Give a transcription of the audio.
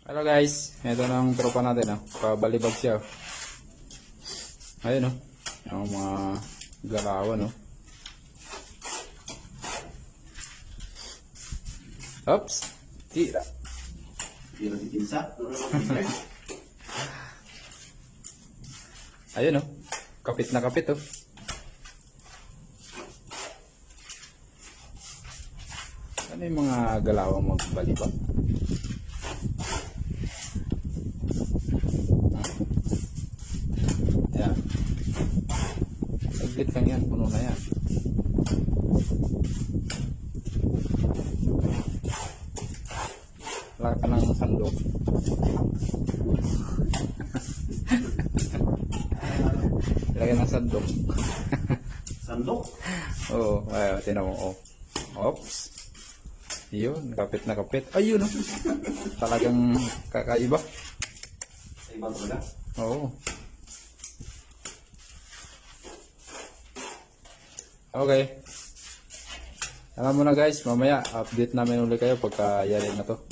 Hello guys, ito na ang tropa natin, pabalibag siya. Ayun, yung mga galawan. Oops, tira. Tira di pinsa. Ayun, kapit na kapit. Ano yung mga galawang magbalibag? Ayan. Saglit lang yan, puno na yan. Wala ka ng sandok. Lagyan ng sandok. Sandok? Oo, tinan mo. Oops. Yun, kapit na kapit. Ayun, talagang kakaiba. Sa ibang talaga? Oo. Okay. Alam mo na guys, mamaya update namin ulit kayo pagka yari na to.